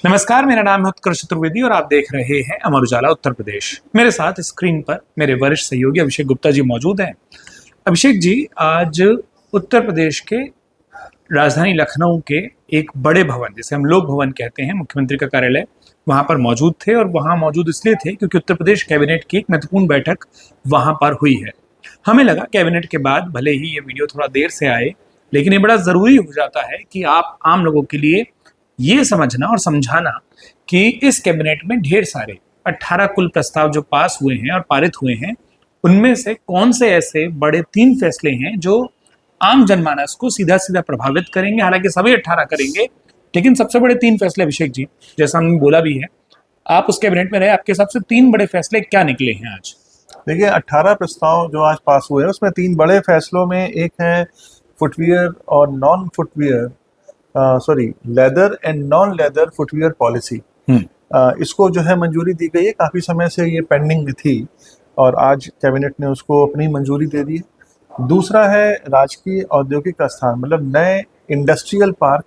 नमस्कार, मेरा नाम है उत्कर्ष चतुर्वेदी और आप देख रहे हैं अमर उजाला उत्तर प्रदेश। मेरे साथ स्क्रीन पर मेरे वरिष्ठ सहयोगी अभिषेक गुप्ता जी मौजूद हैं। अभिषेक जी, आज उत्तर प्रदेश के राजधानी लखनऊ के एक बड़े भवन, जिसे हम लोक भवन कहते हैं, मुख्यमंत्री का कार्यालय, वहां पर मौजूद थे। और वहां मौजूद इसलिए थे क्योंकि उत्तर प्रदेश कैबिनेट की एक महत्वपूर्ण बैठक वहां पर हुई है। हमें लगा कैबिनेट के बाद भले ही ये वीडियो थोड़ा देर से आए, लेकिन ये बड़ा ज़रूरी हो जाता है कि आप आम लोगों के लिए ये समझना और समझाना कि इस कैबिनेट में ढेर सारे 18 कुल प्रस्ताव जो पास हुए हैं और पारित हुए हैं, उनमें से कौन से ऐसे बड़े 3 फैसले हैं जो आम जनमानस को सीधा सीधा प्रभावित करेंगे। हालांकि सभी 18 करेंगे, लेकिन सबसे बड़े 3 फैसले, अभिषेक जी, जैसा हमने बोला भी है, आप उस कैबिनेट में रहे, आपके हिसाब से 3 बड़े फैसले क्या निकले हैं आज? देखिए, 18 प्रस्ताव जो आज पास हुए हैं उसमें 3 बड़े फैसलों में एक है फुटवियर और non footwear leather and non leather footwear policy. इसको जो है मंजूरी दी गई है। काफ़ी समय से ये पेंडिंग में थी और आज कैबिनेट ने उसको अपनी मंजूरी दे दी है। दूसरा है राजकीय औद्योगिक स्थान, मतलब नए इंडस्ट्रियल पार्क,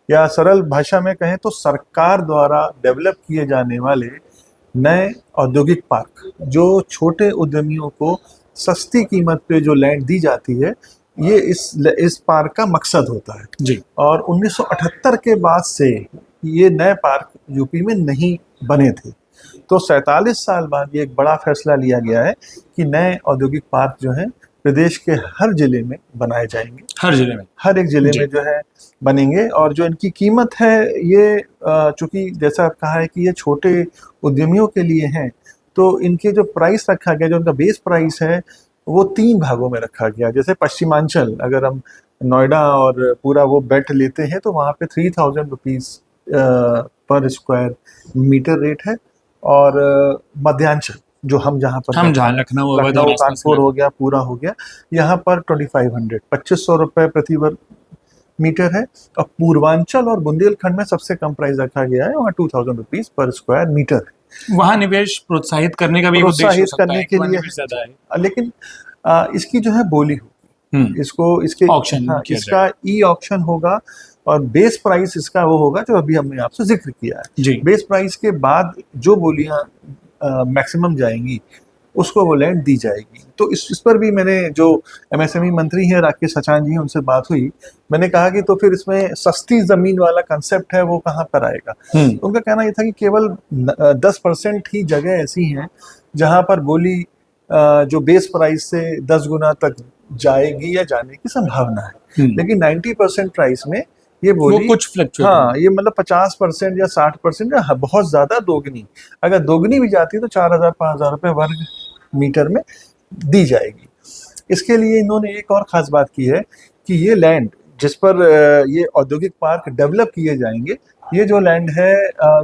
या सरल भाषा में कहें तो सरकार द्वारा डेवलप किए जाने वाले नए औद्योगिक पार्क, जो छोटे उद्यमियों को सस्ती कीमत पे जो लैंड दी जाती है, ये इस पार्क का मकसद होता है जी। और 1978 के बाद से ये नए पार्क यूपी में नहीं बने थे। तो 47 साल बाद ये एक बड़ा फैसला लिया गया है कि नए औद्योगिक पार्क जो हैं प्रदेश के हर जिले में बनाए जाएंगे। हर जिले में, हर एक जिले में जो है बनेंगे। और जो इनकी कीमत है, ये चूंकि जैसा आप कहा है कि ये छोटे उद्यमियों के लिए हैं, तो इनके जो प्राइस रखा गया, जो उनका बेस प्राइस है, वो 3 भागों में रखा गया। जैसे पश्चिमांचल, अगर हम नोएडा और पूरा वो बेल्ट लेते हैं तो वहाँ पे 3000 रुपीज़ पर स्क्वायर मीटर रेट है। और मध्यांचल, जो हम जहाँ लखनऊ, कानपुर हो गया, पूरा हो गया, यहाँ पर 2500 रुपये प्रति वर्ग मीटर है। और पूर्वांचल और बुंदेलखंड में सबसे कम प्राइस रखा गया है, वहाँ 2000 रुपीज़ पर स्क्वायर मीटर है। वहाँ निवेश प्रोत्साहित करने का भी उद्देश्य हो सकता है, के लिए ज्यादा है। लेकिन इसकी जो है बोली होगी, इसके ऑक्शन, इसका ई ऑक्शन होगा और बेस प्राइस इसका वो होगा जो अभी हमने आपसे जिक्र किया है जी। बेस प्राइस के बाद जो बोलियां मैक्सिमम जाएंगी उसको वो लैंड दी जाएगी। तो इस पर भी मैंने, जो एमएसएमई मंत्री हैं राकेश सचान जी, उनसे बात हुई। मैंने कहा कि तो फिर इसमें सस्ती जमीन वाला कंसेप्ट है वो कहाँ पर आएगा। उनका कहना ये था कि केवल 10% ही जगह ऐसी हैं जहाँ पर बोली जो बेस प्राइस से 10 गुना तक जाएगी या जाने की संभावना है। लेकिन 90% प्राइस में ये बोली कुछ फ्लक्चुएट, ये मतलब 50% या 60% या बहुत ज्यादा दोगुनी, अगर दोगुनी भी जाती है तो 4000-5000 रुपये वर्ग मीटर में दी जाएगी। इसके लिए इन्होंने एक और खास बात की है कि ये लैंड जिस पर ये औद्योगिक पार्क डेवलप किए जाएंगे, ये जो लैंड है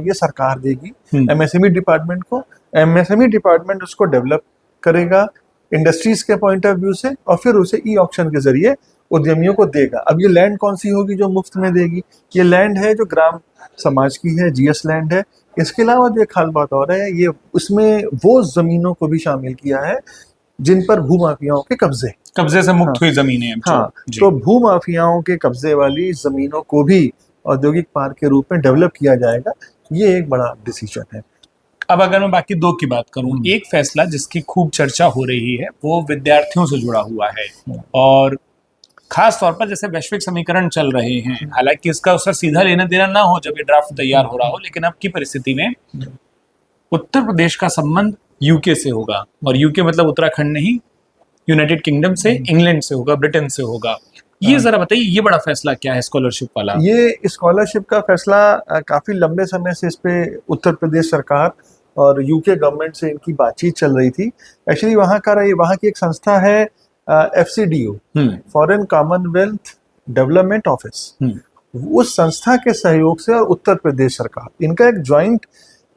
ये सरकार देगी एमएसएमई डिपार्टमेंट को। एमएसएमई डिपार्टमेंट उसको डेवलप करेगा इंडस्ट्रीज के पॉइंट ऑफ व्यू से, और फिर उसे ई ऑक्शन के जरिए उद्यमियों को देगा। अब ये लैंड कौन सी होगी जो मुफ्त में देगी? ये लैंड है जो ग्राम समाज की है, जीएस लैंड है। इसके अलावा जो एक खास बात और है, ये उसमें वो जमीनों को भी शामिल किया है जिन पर भूमाफियाओं के कब्जे से मुक्त हुई जमीनें। तो भूमाफियाओं के कब्जे वाली जमीनों को भी औद्योगिक पार्क के रूप में डेवलप किया जाएगा। ये एक बड़ा डिसीजन है। अब अगर मैं बाकी 2 की बात करूं, एक फैसला जिसकी खूब चर्चा हो रही है वो विद्यार्थियों से जुड़ा हुआ है, और खास तौर पर जैसे वैश्विक समीकरण चल रहे हैं, हालांकि इसका उससे सीधा लेना देना ना हो जब ये ड्राफ्ट तैयार हो रहा हो, लेकिन अब की परिस्थिति में उत्तर प्रदेश का संबंध यूके से होगा, और यूके मतलब उत्तराखंड नहीं, यूनाइटेड किंगडम से, इंग्लैंड से होगा, ब्रिटेन से होगा। ये जरा बताइए, ये बड़ा फैसला क्या है स्कॉलरशिप वाला? ये स्कॉलरशिप का फैसला काफी लंबे समय से इस पे उत्तर प्रदेश सरकार और यूके गवर्नमेंट से इनकी बातचीत चल रही थी। एक्चुअली वहाँ की एक संस्था है FCDO, foreign Commonwealth development office. उस संस्था के सहयोग से और उत्तर प्रदेश सरकार, इनका एक ज्वाइंट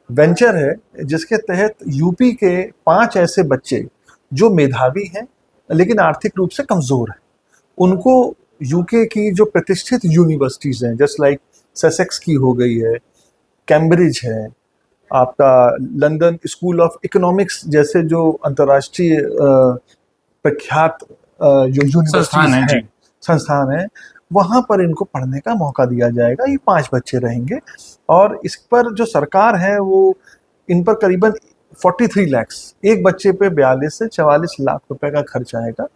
वेंचर है जिसके तहत यूपी के 5 ऐसे बच्चे जो मेधावी हैं लेकिन आर्थिक रूप से कमजोर हैं, उनको यूके की जो प्रतिष्ठित यूनिवर्सिटीज हैं, जस्ट लाइक ससेक्स की हो गई है, कैम्ब्रिज है, आपका लंदन स्कूल ऑफ इकोनॉमिक्स जैसे जो अंतर्राष्ट्रीय प्रख्यात जो यूनिवर्सिटीज संस्थान है, वहाँ पर इनको पढ़ने का मौका दिया जाएगा। ये 5 बच्चे रहेंगे और इस पर जो सरकार है वो इन पर करीबन 43 लैक्स, एक बच्चे पे 42 से 44 लाख रुपए का खर्च आएगा,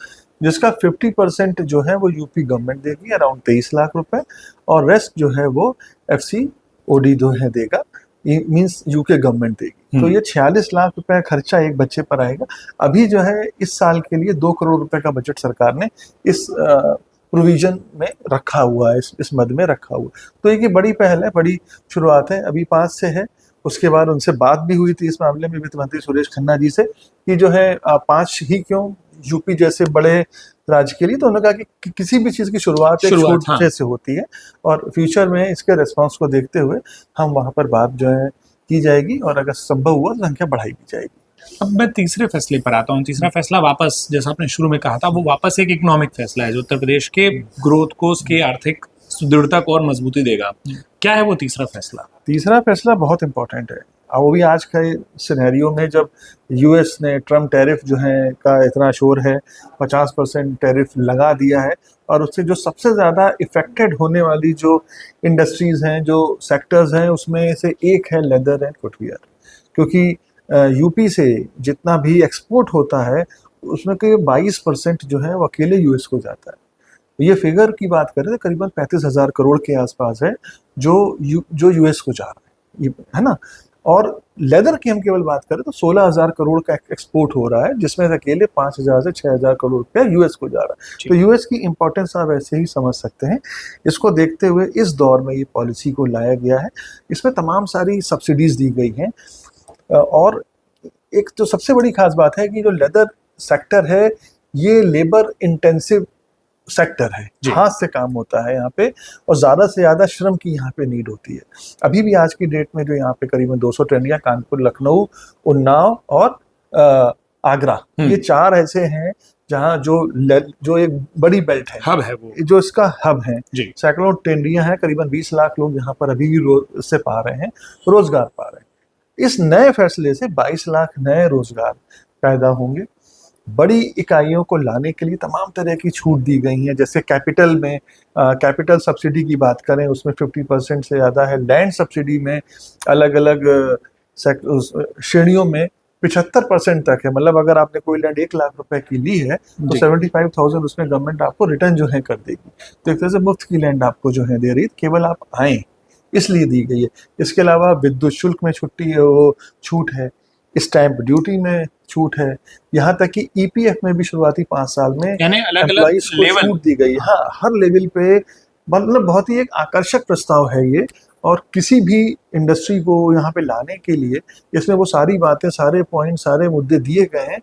जिसका 50% जो है वो यूपी गवर्नमेंट देगी, अराउंड 23 लाख रुपए, और रेस्ट जो है वो FCOD जो है देगा, मीन्स यूके गवर्नमेंट देगी। तो ये 46 लाख रुपए खर्चा एक बच्चे पर आएगा। अभी जो है इस साल के लिए 2 करोड़ रुपए का बजट सरकार ने इस प्रोविजन में रखा हुआ है, इस मद में रखा हुआ है। तो एक बड़ी पहल है, बड़ी शुरुआत है। अभी 5 से है, उसके बाद उनसे बात भी हुई थी इस मामले में वित्त मंत्री सुरेश खन्ना जी से कि जो है 5 ही क्यों, यूपी जैसे बड़े राज्य के लिए। तो उन्होंने कहा कि किसी भी चीज़ की शुरुआत एक छोटे से होती है और फ्यूचर में इसके रिस्पॉन्स को देखते हुए हम वहाँ पर बात जो है की जाएगी और अगर संभव हुआ तो संख्या बढ़ाई भी जाएगी। अब मैं तीसरे फैसले पर आता हूँ। तीसरा फैसला वापस, जैसा आपने शुरू में कहा था, वो वापस एक इकोनॉमिक फैसला है जो उत्तर प्रदेश के ग्रोथ को, उसकी आर्थिक सुदृढ़ता को और मजबूती देगा। क्या है वो तीसरा फैसला? तीसरा फैसला बहुत इंपॉर्टेंट है, और वो भी आज के सिनेरियो में जब यूएस ने ट्रम्प टैरिफ जो है का इतना शोर है, 50% टैरिफ लगा दिया है, और उससे जो सबसे ज़्यादा इफेक्टेड होने वाली जो इंडस्ट्रीज़ हैं, जो सेक्टर्स हैं, उसमें से एक है लेदर एंड फुटवियर। क्योंकि यूपी से जितना भी एक्सपोर्ट होता है उसमें के 22% जो है वो अकेले यूएस को जाता है। ये फिगर की बात करें तो करीबन 35,000 करोड़ के आसपास है जो यूएस को जा रहा है, ये है ना। और लेदर की हम केवल बात करें तो 16,000 करोड़ का एक्सपोर्ट हो रहा है, जिसमें से अकेले 5,000 से 6,000 करोड़ रुपया यूएस को जा रहा है। तो यूएस की इंपॉर्टेंस आप ऐसे ही समझ सकते हैं। इसको देखते हुए इस दौर में ये पॉलिसी को लाया गया है। इसमें तमाम सारी सब्सिडीज दी गई हैं, और एक जो सबसे बड़ी खास बात है कि जो लेदर सेक्टर है ये लेबर इंटेंसिव सेक्टर है, हाथ से काम होता है यहाँ पे, और ज़्यादा से ज़्यादा श्रम की यहाँ पे नीड होती है। अभी भी आज की डेट में जो यहाँ पे करीबन 200 ट्रेनियाँ कानपुर, लखनऊ, उन्नाव और आगरा, ये 4 ऐसे हैं जहाँ जो एक बड़ी बेल्ट है, हब है वो, जो इसका हब है। सैकड़ों ट्रेनियाँ हैं, करीबन 20 लाख लोग यहाँ पर अभी भी से पा रहे हैं, रोजगार पा रहे हैं। इस नए फैसले से 22 लाख नए रोजगार पैदा होंगे। बड़ी इकाइयों को लाने के लिए तमाम तरह की छूट दी गई हैं, जैसे कैपिटल में कैपिटल सब्सिडी की बात करें उसमें 50% से ज़्यादा है। लैंड सब्सिडी में अलग अलग श्रेणियों में 75% तक है। मतलब अगर आपने कोई लैंड 1 लाख रुपए की ली है तो 75,000 उसमें गवर्नमेंट आपको रिटर्न जो है कर देगी। तो एक तरह से मुफ्त की लैंड आपको जो है दे रही है, केवल आप आएँ इसलिए दी गई है। इसके अलावा विद्युत शुल्क में छूट है, स्टैंप ड्यूटी में छूट है, यहाँ तक कि EPF में भी शुरुआती 5 साल में एम्प्लॉइज को छूट दी गई। हाँ, हर लेवल पे, मतलब बहुत ही एक आकर्षक प्रस्ताव है ये, और किसी भी इंडस्ट्री को यहाँ पे लाने के लिए इसमें वो सारी बातें, सारे पॉइंट, सारे मुद्दे दिए गए हैं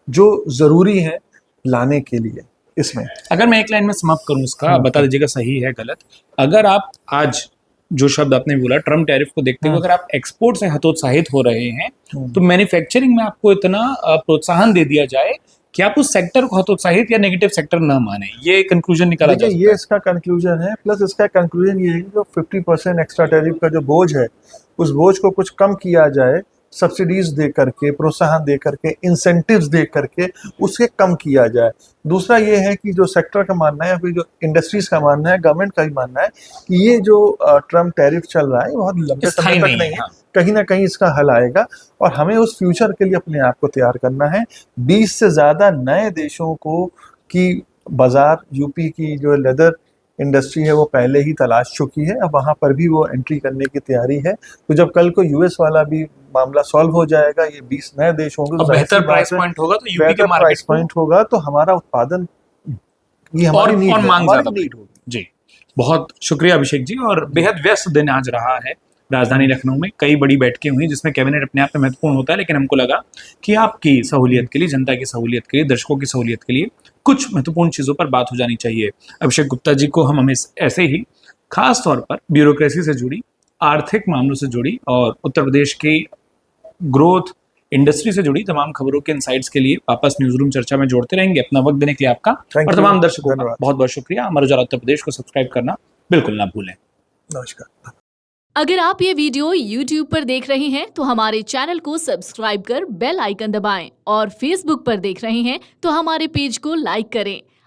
जो ज़रूरी हैं लाने के लिए। इसमें अगर मैं एक लाइन में समाप्त करूँ इसका, बता दीजिएगा सही है गलत, अगर आप आज जो शब्द आपने बोला ट्रम्प टैरिफ को देखते हुए अगर आप एक्सपोर्ट से हतोत्साहित हो रहे हैं तो मैन्युफैक्चरिंग में आपको इतना प्रोत्साहन दे दिया जाए कि आप उस सेक्टर को हतोत्साहित या नेगेटिव सेक्टर ना माने, ये कंक्लूजन निकाला जाए। ये इसका कंक्लूजन है। प्लस इसका कंक्लूजन ये है कि जो 50% एक्स्ट्रा टैरिफ का जो बोझ है, उस बोझ को कुछ कम किया जाए, सब्सिडीज दे करके, प्रोत्साहन दे करके, इंसेंटिव्स दे करके उसके कम किया जाए। दूसरा ये है कि जो सेक्टर का मानना है या फिर जो इंडस्ट्रीज का मानना है, गवर्नमेंट का भी मानना है कि ये जो ट्रम्प टैरिफ चल रहा है बहुत लंबे समय तक नहीं है, कहीं ना कहीं इसका हल आएगा, और हमें उस फ्यूचर के लिए अपने आप को तैयार करना है। 20 से ज़्यादा नए देशों को की बाजार यूपी की जो लेदर इंडस्ट्री है वो पहले ही तलाश चुकी है, अब वहाँ पर भी वो एंट्री करने की तैयारी है। तो जब कल को यूएस वाला भी मामला सॉल्व हो जाएगा, ये 20 नए देश होंगे, तो बेहतर प्राइस पॉइंट होगा, तो यूपी के मार्केट पॉइंट होगा, तो हमारा उत्पादन की हमारी नीड होगी। जी, बहुत शुक्रिया अभिषेक जी। और बेहद व्यस्त दिन आज रहा है राजधानी लखनऊ में, कई बड़ी बैठकें हुई जिसमें कैबिनेट अपने आप में महत्वपूर्ण होता है, लेकिन हमको लगा कि आपकी सहूलियत के लिए, जनता की सहूलियत के लिए, दर्शकों की सहूलियत के लिए कुछ महत्वपूर्ण चीज़ों पर बात हो जानी चाहिए। अभिषेक गुप्ता जी को हम ऐसे ही खास तौर पर ब्यूरोक्रेसी से जुड़ी, आर्थिक मामलों से जुड़ी और उत्तर प्रदेश की ग्रोथ इंडस्ट्री से जुड़ी तमाम खबरों के इनसाइट्स के लिए वापस न्यूज रूम चर्चा में जोड़ते रहेंगे। अपना वक्त देने के लिए आपका और तमाम दर्शकों का बहुत बहुत शुक्रिया। अमर उजाला उत्तर प्रदेश को सब्सक्राइब करना बिल्कुल ना भूलें। नमस्कार। अगर आप ये वीडियो YouTube पर देख रहे हैं तो हमारे चैनल को सब्सक्राइब कर बेल आइकन दबाएं, और Facebook पर देख रहे हैं तो हमारे पेज को लाइक करें।